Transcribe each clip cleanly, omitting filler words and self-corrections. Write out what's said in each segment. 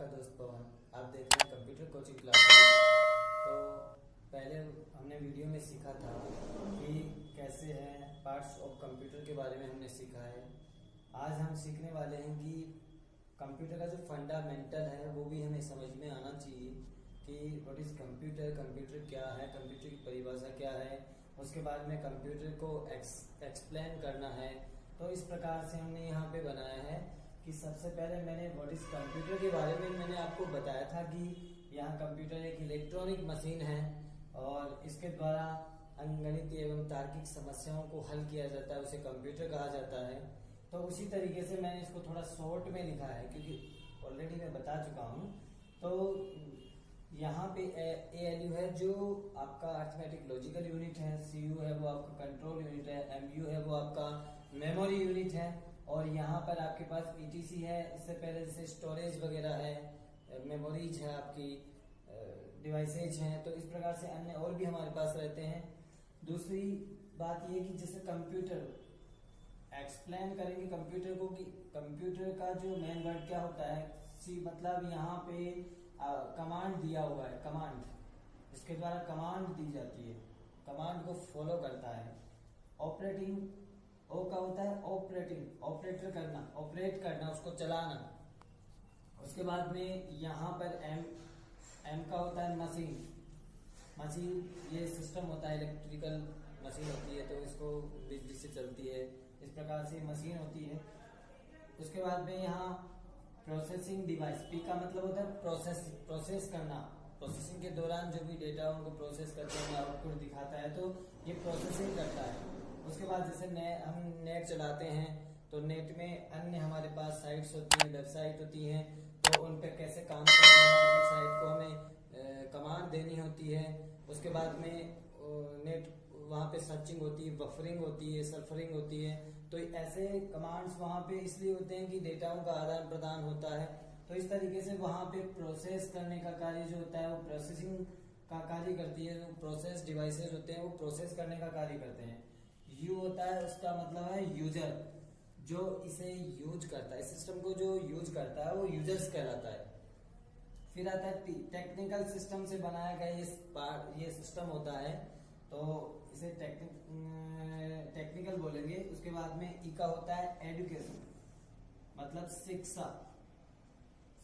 आपका दोस्त पवन। आप देख रहे हैं कंप्यूटर कोचिंग क्लासेस। तो पहले हमने वीडियो में सीखा था कि कैसे हैं पार्ट्स ऑफ कंप्यूटर के बारे में हमने सीखा है। आज हम सीखने वाले हैं कि कंप्यूटर का जो फंडामेंटल है वो भी हमें समझ में आना चाहिए कि व्हाट इज़ कंप्यूटर, कंप्यूटर क्या है, कंप्यूटर की परिभाषा क्या है, उसके बाद में कंप्यूटर को एक्सप्लेन करना है। तो इस प्रकार से हमने यहाँ पे बनाया है कि सबसे पहले मैंने व्हाट इज़ कंप्यूटर के बारे में मैंने आपको बताया था कि यहाँ कंप्यूटर एक इलेक्ट्रॉनिक मशीन है और इसके द्वारा अंकगणित एवं तार्किक समस्याओं को हल किया जाता है, उसे कंप्यूटर कहा जाता है। तो उसी तरीके से मैंने इसको थोड़ा शॉर्ट में लिखा है क्योंकि ऑलरेडी मैं बता चुका हूँ। तो यहाँ पे ALU है जो आपका अर्थमेटिक लॉजिकल यूनिट है, CU है वो आपका कंट्रोल यूनिट है, MU है वो आपका मेमोरी यूनिट है और यहाँ पर आपके पास ETC है। इससे पहले जैसे स्टोरेज वगैरह है, मेमोरीज है, आपकी डिवाइसेज हैं। तो इस प्रकार से अन्य और भी हमारे पास रहते हैं। दूसरी बात ये कि जैसे कंप्यूटर एक्सप्लेन करेंगे कंप्यूटर को कि कंप्यूटर का जो मेन वर्ड क्या होता है। मतलब यहाँ पे कमांड दिया हुआ है, कमांड इसके द्वारा कमांड दी जाती है, कमांड को फॉलो करता है। ऑपरेटिंग ओ का होता है ऑपरेटिंग, ऑपरेटर करना, ऑपरेट करना, उसको चलाना। उसके बाद में यहाँ पर एम का होता है मशीन, मशीन ये सिस्टम होता है, इलेक्ट्रिकल मशीन होती है तो इसको बिजली से चलती है, इस प्रकार से मशीन होती है। उसके बाद में यहाँ प्रोसेसिंग डिवाइस, पी का मतलब होता है प्रोसेस करना, प्रोसेसिंग के दौरान जो भी डेटा उनको प्रोसेस करते हैं, आउटपुट दिखाता है तो ये प्रोसेसिंग करता है। उसके बाद जैसे हम नेट चलाते हैं तो नेट में अन्य हमारे पास साइट्स होती हैं, वेबसाइट होती हैं, तो उन पर कैसे काम करना है, उन साइट को हमें कमांड देनी होती है। उसके बाद में नेट वहाँ पे सर्चिंग होती है, बफरिंग होती है, सर्फरिंग होती है। तो ऐसे कमांड्स वहाँ पे इसलिए होते हैं कि डेटाओं का आदान प्रदान होता है। तो इस तरीके से वहाँ पे प्रोसेस करने का कार्य जो होता है वो प्रोसेसिंग का कार्य करती है। जो प्रोसेस डिवाइसेस होते हैं वो प्रोसेस करने का कार्य करते हैं। यू होता है उसका मतलब है यूजर, जो इसे यूज करता है, सिस्टम को जो यूज करता है वो यूजर्स कहलाता है। फिर आता है टेक्निकल सिस्टम से बनाया गया ये सिस्टम होता है तो इसे टेक्निकल बोलेंगे। उसके बाद में ई का होता है एजुकेशन, मतलब शिक्षा,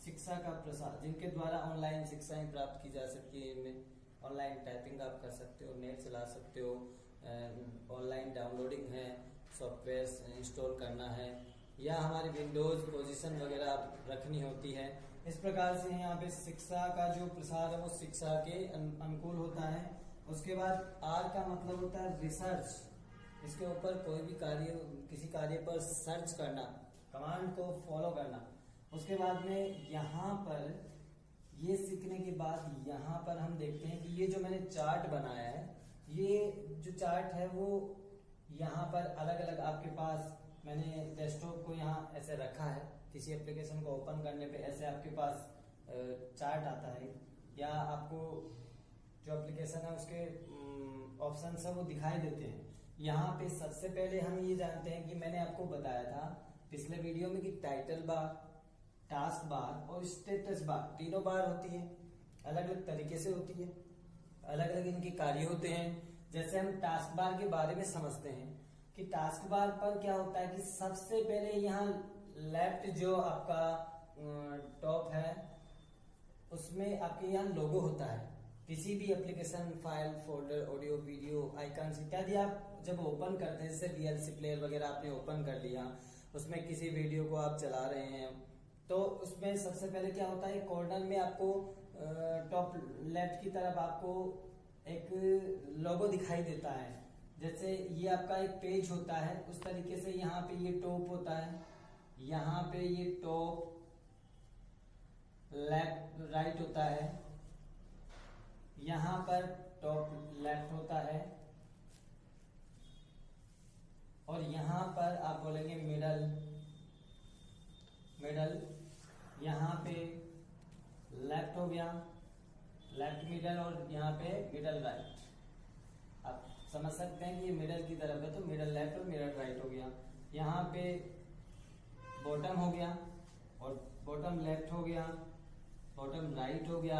शिक्षा का प्रसार, जिनके द्वारा ऑनलाइन शिक्षाएं प्राप्त की जा सकती है। इनमें ऑनलाइन टाइपिंग आप कर सकते हो, नेट चला सकते हो, ऑनलाइन डाउनलोडिंग है, सॉफ्टवेयर इंस्टॉल करना है, या हमारी विंडोज पोजीशन वगैरह रखनी होती है। इस प्रकार से यहाँ पे शिक्षा का जो प्रसार है वो शिक्षा के अनुकूल होता है। उसके बाद आर का मतलब होता है रिसर्च, इसके ऊपर कोई भी कार्य, किसी कार्य पर सर्च करना, कमांड को फॉलो करना। उसके बाद में यहाँ पर ये सीखने के बाद यहाँ पर हम देखते हैं कि ये जो मैंने चार्ट बनाया है, ये जो चार्ट है वो यहाँ पर अलग अलग आपके पास, मैंने डेस्कटॉप को यहाँ ऐसे रखा है, किसी एप्लीकेशन को ओपन करने पे ऐसे आपके पास चार्ट आता है, या आपको जो एप्लीकेशन है उसके ऑप्शन है वो दिखाई देते हैं। यहाँ पे सबसे पहले हम ये जानते हैं कि मैंने आपको बताया था पिछले वीडियो में कि टाइटल बार, टास्क बार और स्टेटस बार, तीनों बार होती है, अलग अलग तरीके से होती है, अलग अलग इनके कार्य होते हैं। जैसे हम टास्क बार के बारे में समझते हैं कि टास्क बार पर क्या होता है कि सबसे पहले यहाँ लेफ्ट जो आपका टॉप है उसमें आपके यहाँ लोगो होता है। किसी भी application, file, folder, audio, video, icons इत्यादि आप जब ओपन करते हैं, जैसे VLC प्लेयर वगैरह आपने ओपन कर लिया, उसमें किसी वीडियो को आप चला रहे हैं तो उसमें सबसे पहले क्या होता है, कॉर्नर में आपको टॉप लेफ्ट की तरफ आपको एक लोगो दिखाई देता है। जैसे ये आपका एक पेज होता है, उस तरीके से यहाँ पे ये टॉप होता है, यहाँ पे ये टॉप लेफ्ट राइट होता है, यहाँ पर टॉप लेफ्ट होता है और यहाँ पर आप बोलेंगे मिडल, मिडल यहाँ पे लेफ्ट हो गया, लेफ्ट मिडल, और यहाँ पे मिडल राइट। आप समझ सकते हैं कि ये मिडल की तरफ है तो मिडल लेफ्ट और मिडल राइट हो गया। यहाँ पे बॉटम हो गया और बॉटम लेफ्ट हो गया, बॉटम राइट हो गया।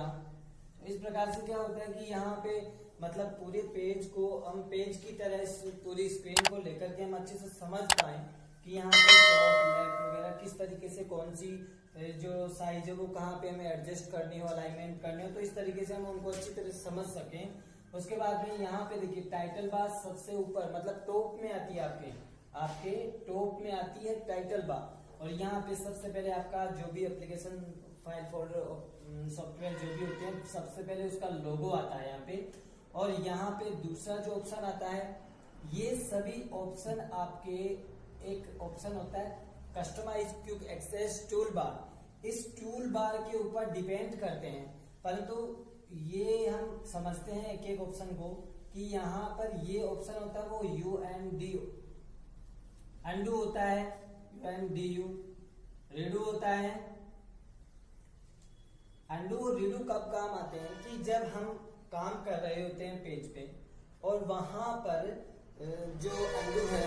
इस प्रकार से क्या होता है कि यहाँ पे मतलब पूरे पेज को हम पेज की तरह पूरी स्क्रीन को लेकर के हम अच्छे से समझ पाए कि यहाँ पे टॉप लेफ्ट वगैरह किस तरीके से कौन सी जो साइज है वो कहाँ पे हमें एडजस्ट करनी हो, अलाइनमेंट करनी हो, तो इस तरीके से हम उनको अच्छी तरह से समझ सकें। उसके बाद में यहाँ पे देखिए टाइटल बार सबसे ऊपर मतलब टॉप में आती है, आपके टॉप में आती है टाइटल बार। और यहाँ पे सबसे पहले आपका जो भी एप्लीकेशन फाइल फोल्डर सॉफ्टवेयर जो भी होते हैं सबसे पहले उसका लोगो आता है यहाँ पे। और यहाँ पे दूसरा जो ऑप्शन आता है, ये सभी ऑप्शन आपके एक ऑप्शन होता है customize quick access tool bar. इस टूल बार के ऊपर डिपेंड करते हैं, परंतु ये हम समझते हैं एक एक ऑप्शन को कि यहाँ पर ये ऑप्शन होता है वो UND अंडू होता है, UNDU रीडू होता है। अंडू और रीडू कब काम आते हैं कि जब हम काम कर रहे होते हैं पेज पे और वहां पर जो अंडू है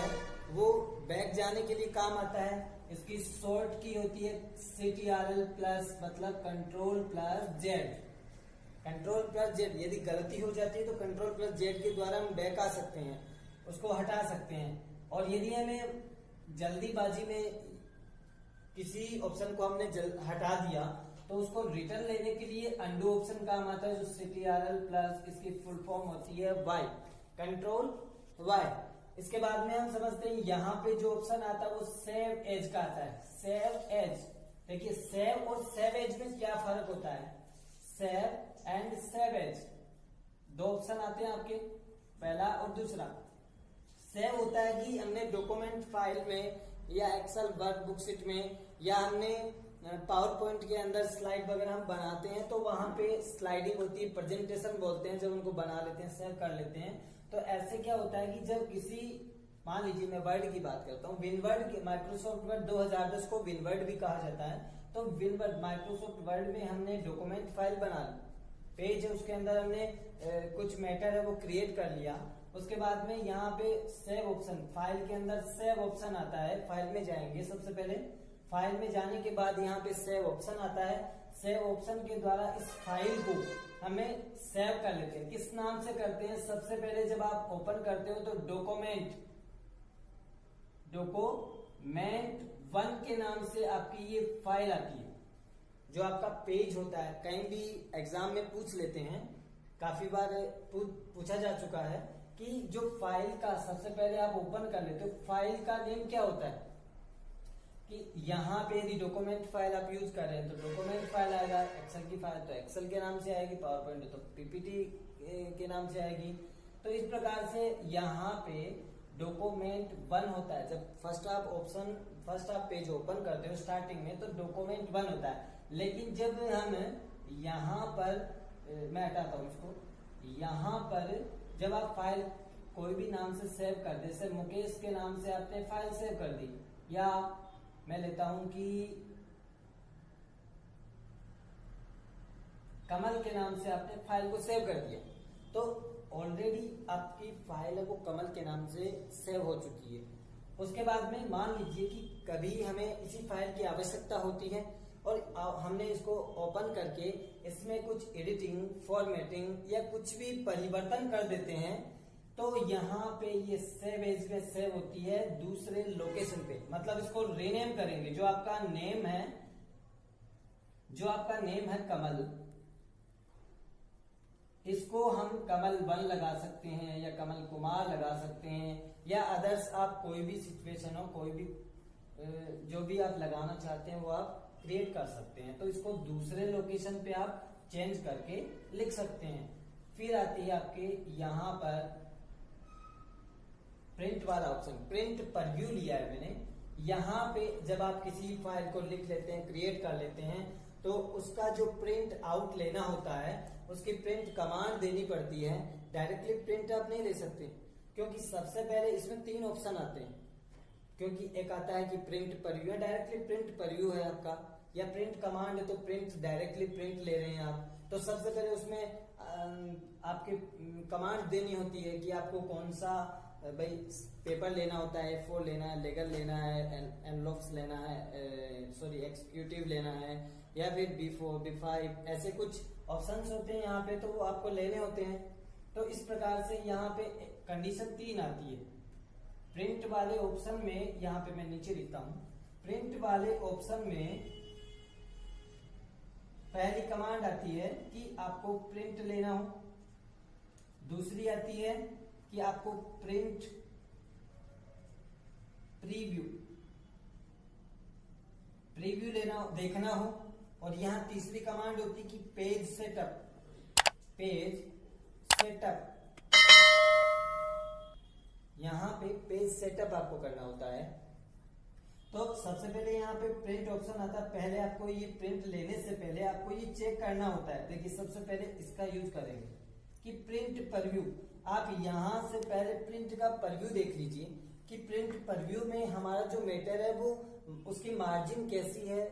वो बैक जाने के लिए काम आता है। इसकी शॉर्ट की होती है CTRL प्लस मतलब Ctrl+Z। Ctrl+Z यदि गलती हो जाती है तो Ctrl+Z के द्वारा हम बैक आ सकते हैं, उसको हटा सकते हैं। और यदि हमें जल्दीबाजी में किसी ऑप्शन को हमने हटा दिया तो उसको रिटर्न लेने के लिए अंडू ऑप्शन काम आता है जो CTRL प्लस इसकी फुल फॉर्म होती है Y, Ctrl+Y। इसके बाद में हम समझते हैं यहाँ पे जो ऑप्शन आता है वो सेव एज का आता है, सेव एज। देखिए सेव और सेव एज में क्या फर्क होता है, सेव एंड सेव एज दो ऑप्शन आते हैं आपके, पहला और दूसरा। सेव होता है कि हमने डॉक्यूमेंट फाइल में या एक्सेल वर्कबुक शीट में या हमने पावर पॉइंट के अंदर स्लाइड वगैरह हम बनाते हैं तो वहां पे स्लाइडिंग होती है, प्रेजेंटेशन बोलते हैं, जब उनको बना लेते हैं सेव कर लेते हैं। तो ऐसे क्या होता है कि जब किसी मान लीजिए मैं वर्ड की बात करता हूँ, विनवर्ड माइक्रोसॉफ्ट वर्ड 2010 को विनवर्ड भी कहा जाता है। तो विनवर्ड माइक्रोसॉफ्ट वर्ड में हमने डॉक्यूमेंट फाइल बना ली, पेज है उसके अंदर हमने कुछ मैटर है वो क्रिएट कर लिया। उसके बाद में यहाँ पे सेव ऑप्शन, फाइल के अंदर सेव ऑप्शन आता है, फाइल में जाएंगे सबसे पहले, फाइल में जाने के बाद यहाँ पे सेव ऑप्शन आता है। सेव ऑप्शन के द्वारा इस फाइल को हमें सेव कर लेते हैं। किस नाम से करते हैं, सबसे पहले जब आप ओपन करते हो तो डॉक्यूमेंट 1 के नाम से आपकी ये फाइल आती है, जो आपका पेज होता है। कहीं भी एग्जाम में पूछ लेते हैं, काफी बार पूछा जा चुका है कि जो फाइल का सबसे पहले आप ओपन कर लेते हो, फाइल का नेम क्या होता है कि यहाँ पे यदि डॉक्यूमेंट फाइल आप यूज कर रहे हैं तो डॉक्यूमेंट फाइल आएगा, एक्सेल की फाइल तो एक्सेल के नाम से आएगी, पावर पॉइंट तो PPT के नाम से आएगी। तो इस प्रकार से यहाँ पे डॉक्यूमेंट 1 होता है। जब फर्स्ट आप पेज ओपन करते हो स्टार्टिंग में तो डॉक्यूमेंट 1 होता है। लेकिन जब हम यहाँ पर मैं हटाता हूँ इसको, यहाँ पर जब आप फाइल कोई भी नाम से सेव कर दे, जैसे मुकेश के नाम से आपने फाइल सेव कर दी, या मैं लेता हूं कि कमल के नाम से आपने फाइल को सेव कर दिया, तो ऑलरेडी आपकी फाइल है वो कमल के नाम से सेव हो चुकी है। उसके बाद में मान लीजिए कि कभी हमें इसी फाइल की आवश्यकता होती है और हमने इसको ओपन करके इसमें कुछ एडिटिंग, फॉर्मेटिंग या कुछ भी परिवर्तन कर देते हैं, तो यहाँ पे ये सेव एज में सेव होती है दूसरे लोकेशन पे। मतलब इसको रीनेम करेंगे, जो आपका नेम है कमल, इसको हम कमल 1 लगा सकते हैं या कमल कुमार लगा सकते हैं, या अदर्स आप कोई भी सिचुएशन हो, कोई भी जो भी आप लगाना चाहते हैं वो आप क्रिएट कर सकते हैं। तो इसको दूसरे लोकेशन पे आप चेंज करके लिख सकते हैं। फिर आती है आपके यहाँ पर प्रिंट वाला ऑप्शन, प्रिंट प्रीव्यू लिया है मैंने। यहाँ पे जब आप किसी फाइल को लिख लेते हैं, क्रिएट कर लेते हैं, तो उसका जो प्रिंट आउट लेना होता है उसकी प्रिंट कमांड देनी पड़ती है। डायरेक्टली प्रिंट आप नहीं ले सकते, क्योंकि सबसे पहले इसमें 3 ऑप्शन आते हैं। क्योंकि एक आता है कि प्रिंट प्रीव्यू है, डायरेक्टली प्रिंट प्रीव्यू है आपका, या प्रिंट कमांड है तो प्रिंट डायरेक्टली प्रिंट ले रहे हैं आप। तो सबसे पहले उसमें आपकी कमांड देनी होती है कि आपको कौन सा भाई पेपर लेना होता है, A4 लेना है, लेगर लेना है, एनवलप्स लेना है, सॉरी एक्सिक्यूटिव लेना है, या फिर B4 B5 ऐसे कुछ ऑप्शंस होते हैं यहाँ पे, तो वो आपको लेने होते हैं। तो इस प्रकार से यहाँ पे कंडीशन 3 आती है। प्रिंट वाले ऑप्शन में यहाँ पे मैं नीचे लिखता हूँ, प्रिंट वाले ऑप्शन में पहली कमांड आती है कि आपको प्रिंट लेना हो, दूसरी आती है कि आपको प्रिंट प्रीव्यू लेना हो, देखना हो, और यहाँ तीसरी कमांड होती कि पेज सेटअप यहाँ पे पेज सेटअप आपको करना होता है। तो सबसे पहले यहाँ पे प्रिंट ऑप्शन आता है। पहले आपको ये प्रिंट लेने से पहले आपको ये चेक करना होता है। देखिए सबसे पहले इसका यूज करेंगे कि प्रिंट परव्यू। आप यहाँ से पहले प्रिंट का परव्यू देख लीजिए कि प्रिंट परव्यू में हमारा जो मैटर है वो उसकी मार्जिन कैसी है,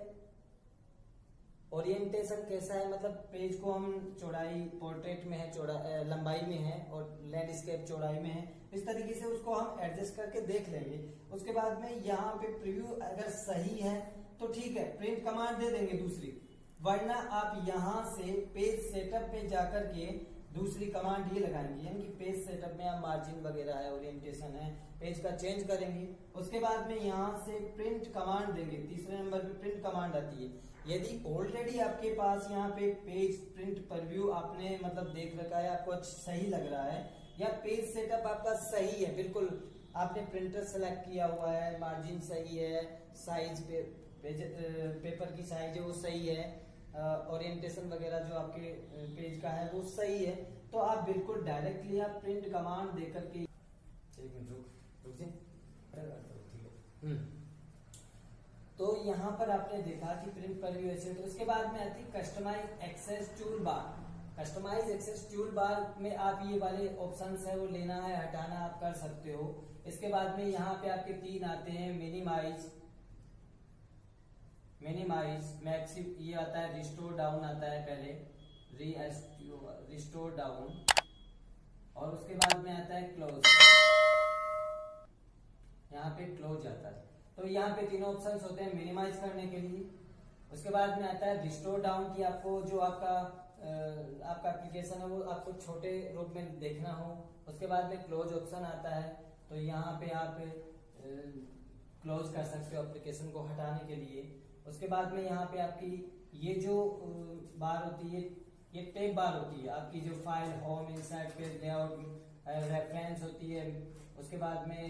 ओरिएंटेशन कैसा है, मतलब पेज को हम चौड़ाई पोर्ट्रेट में है, लंबाई में है, और लैंडस्केप चौड़ाई में है, इस तरीके से उसको हम एडजस्ट करके देख लेंगे। उसके बाद में यहाँ पे प्रीव्यू अगर सही है तो ठीक है, प्रिंट कमांड दे देंगे दूसरी, वरना आप यहाँ से पेज सेटअप पे जाकर के दूसरी कमांड ये लगाएंगे, यानी कि पेज सेटअप में आप मार्जिन वगैरह है, ओरिएंटेशन है, पेज का चेंज करेंगे। उसके बाद में यहाँ से प्रिंट कमांड देंगे। तीसरे नंबर पे प्रिंट कमांड आती है। यदि ऑलरेडी आपके पास यहाँ पे पेज प्रिंट परव्यू आपने मतलब देख रखा है, आपको सही लग रहा है, या पेज सेटअप आपका सही है, बिल्कुल आपने प्रिंटर सेलेक्ट किया हुआ है, मार्जिन सही है, साइज पेपर की साइज है वो सही है, ओरिएंटेशन वगैरह जो आपके पेज का है वो सही है, तो आप बिल्कुल डायरेक्टली आप प्रिंट कमांड देकर के तो यहाँ पर आपने देखा कि प्रिंट परव्यू ऐसे। तो उसके बाद में आती है customize access tool bar. Customize access tool bar में आप ये वाले ऑप्शंस है वो लेना है, हटाना आप कर सकते हो। इसके बाद में यहाँ पे आपके 3 आते हैं, मिनिमाइज, मैक्सिम, ये आता है, रिस्टोर डाउन आता है पहले, रिस्टोर डाउन, और उसके बाद में आता है क्लोज, यहाँ पे क्लोज आता है। तो यहाँ पे 3 ऑप्शंस होते हैं मिनिमाइज करने के लिए। उसके बाद में आता है रिस्टोर डाउन की आपको जो आपका एप्लीकेशन है वो आपको छोटे रूप में देखना हो। उसके बाद में क्लोज ऑप्शन आता है, तो यहाँ पे आप क्लोज कर सकते हो एप्लीकेशन को हटाने के लिए। उसके बाद में यहाँ पे आपकी ये जो बार होती है, ये टैब बार होती है आपकी, जो file home, inside, page layout, reference होती है। उसके बाद में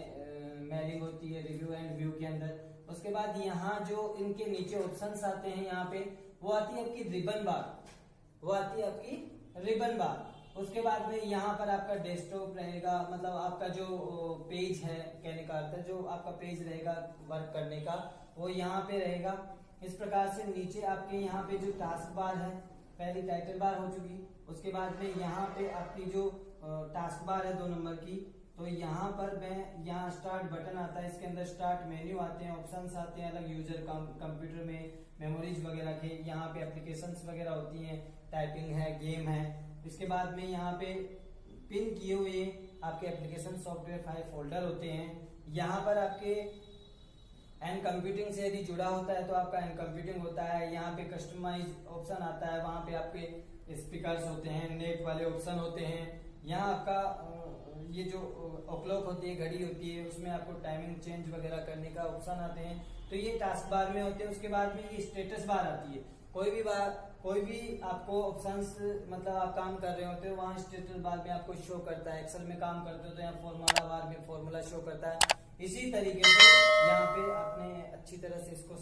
मेलिंग होती है रिव्यू एंड व्यू के अंदर। उसके बाद यहाँ जो इनके नीचे ऑप्शंस आते हैं यहाँ पे, वो आती है आपकी रिबन बार, उसके बाद में यहाँ पर आपका डेस्कटॉप रहेगा, मतलब आपका जो पेज है, कहने का अर्थ है जो आपका पेज रहेगा वर्क करने का, वो यहाँ पे रहेगा। इस प्रकार से नीचे आपके यहाँ पे जो टास्क बार है, पहली टाइटल बार हो चुकी, उसके बाद में यहाँ पे आपकी जो टास्क बार है 2 नंबर की, तो यहाँ पर मैं यहाँ स्टार्ट बटन आता है, इसके अंदर स्टार्ट मेन्यू आते हैं, ऑप्शंस आते हैं अलग यूजर कंप्यूटर में, मेमोरीज वगैरह के, यहाँ पे एप्लीकेशंस वगैरह होती हैं, टाइपिंग है, गेम है। इसके बाद में यहाँ पे पिन किए हुए आपके एप्लीकेशन सॉफ्टवेयर फाइल फोल्डर होते हैं। यहाँ पर आपके एंड कंप्यूटिंग से यदि जुड़ा होता है तो आपका एंड कंप्यूटिंग होता है। यहाँ पे कस्टमाइज ऑप्शन आता है, वहाँ पे आपके स्पीकर्स होते हैं, नेट वाले ऑप्शन होते हैं। यहाँ आपका ये जो ओक्लॉक होती है, घड़ी होती है, उसमें आपको टाइमिंग चेंज वगैरह करने का ऑप्शन आते हैं, तो ये टास्क बार में होते हैं। उसके बाद में ये स्टेटस बार आती है, कोई भी आपको ऑप्शंस मतलब आप काम कर रहे होते हो वहाँ स्टेटस बार में आपको शो करता है। एक्सेल में काम करते हो तो यहाँ फॉर्मूला बार में फॉर्मूला शो करता है। इसी तरीके से यहाँ पे आपने अच्छी तरह से इसको